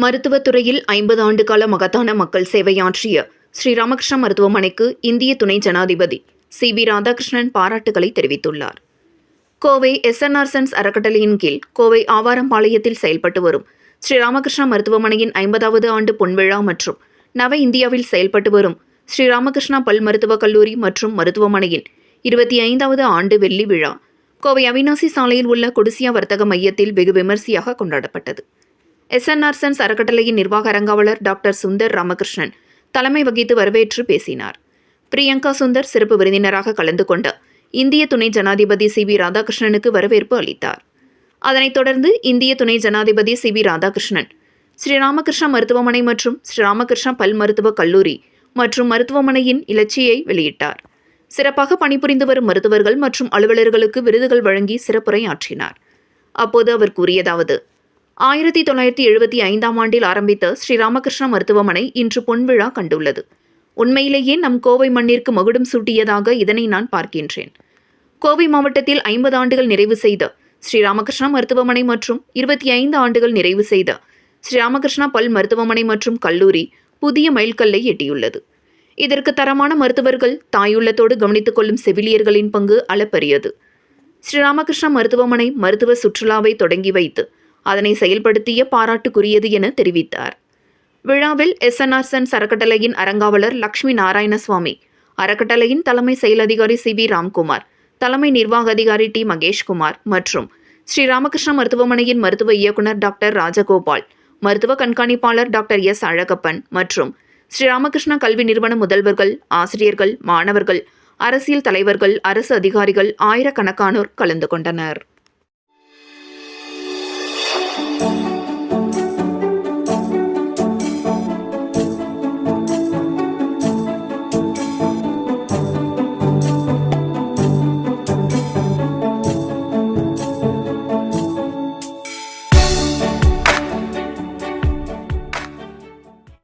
மருத்துவத் துறையில் 50 ஆண்டு கால மகத்தான மக்கள் சேவையாற்றிய ஸ்ரீராமகிருஷ்ணா மருத்துவமனைக்கு இந்திய துணை ஜனாதிபதி சி.வி. ராதாகிருஷ்ணன் பாராட்டுகளை தெரிவித்துள்ளார். கோவை எஸ்.என்.ஆர். சன்ஸ் அறக்கட்டளையின் கீழ் கோவை ஆவாரம்பாளையத்தில் செயல்பட்டு வரும் ஸ்ரீராமகிருஷ்ணா மருத்துவமனையின் 50வது ஆண்டு பொன்விழா மற்றும் நவ இந்தியாவில் செயல்பட்டு வரும் ஸ்ரீராமகிருஷ்ணா பல் மருத்துவக் கல்லூரி மற்றும் மருத்துவமனையின் 25வது ஆண்டு வெள்ளி விழா கோவை அவிநாசி சாலையில் உள்ள கொடிசியா வர்த்தக மையத்தில் வெகு விமரிசையாக கொண்டாடப்பட்டது. எஸ்.என்.ஆர். சன்ஸ் அறக்கட்டளையின் நிர்வாக அரங்காவலர் டாக்டர் சுந்தர் ராமகிருஷ்ணன் தலைமை வகித்து வரவேற்று பேசினார். பிரியங்கா சுந்தர் சிறப்பு விருந்தினராக கலந்து கொண்ட இந்திய துணை ஜனாதிபதி சி.வி. ராதாகிருஷ்ணனுக்கு வரவேற்பு அளித்தார். அதனைத் தொடர்ந்து இந்திய துணை ஜனாதிபதி சி.வி. ராதாகிருஷ்ணன் ஸ்ரீராமகிருஷ்ணா மருத்துவமனை மற்றும் ஸ்ரீராமகிருஷ்ணா பல் மருத்துவக் கல்லூரி மற்றும் மருத்துவமனையின் இலச்சியை வெளியிட்டார். சிறப்பாக பணிபுரிந்து வரும் மருத்துவர்கள் மற்றும் அலுவலர்களுக்கு விருதுகள் வழங்கி சிறப்புரையாற்றினார். அப்போது அவர் கூறியதாவது: 1975ஆம் ஆண்டில் ஆரம்பித்த ஸ்ரீராமகிருஷ்ணா மருத்துவமனை இன்று பொன்விழா கண்டுள்ளது. உண்மையிலேயே நம் கோவை மண்ணிற்கு மகுடம் சூட்டியதாக இதனை நான் பார்க்கின்றேன். கோவை மாவட்டத்தில் 50 ஆண்டுகள் நிறைவு செய்த ஸ்ரீராமகிருஷ்ணா மருத்துவமனை மற்றும் 25 ஆண்டுகள் நிறைவு செய்த ஸ்ரீராமகிருஷ்ணா பல் மருத்துவமனை மற்றும் கல்லூரி புதிய மைல்கல்லை எட்டியுள்ளது. இதற்கு தரமான மருத்துவர்கள், தாயுள்ளத்தோடு கவனித்துக் கொள்ளும் செவிலியர்களின் பங்கு அளப்பரியது. ஸ்ரீராமகிருஷ்ணா மருத்துவமனை மருத்துவ சுற்றுலாவை தொடங்கி வைத்து அதனை செயல்படுத்திய பாராட்டுக்குரியது என தெரிவித்தார். விழாவில் எஸ்.என்.ஆர். சன்ஸ் அறக்கட்டளையின் அரங்காவலர் லட்சுமி நாராயணசுவாமி, அறக்கட்டளையின் தலைமை செயல் அதிகாரி சி.வி. ராம்குமார், தலைமை நிர்வாக அதிகாரி டி. மகேஷ்குமார் மற்றும் ஸ்ரீராமகிருஷ்ணா மருத்துவமனையின் மருத்துவ இயக்குநர் டாக்டர் ராஜகோபால், மருத்துவ கண்காணிப்பாளர் டாக்டர் எஸ். அழகப்பன் மற்றும் ஸ்ரீராமகிருஷ்ணா கல்வி நிறுவன முதல்வர்கள், ஆசிரியர்கள், மாணவர்கள், அரசியல் தலைவர்கள், அரசு அதிகாரிகள், ஆயிரக்கணக்கானோர் கலந்து கொண்டனர்.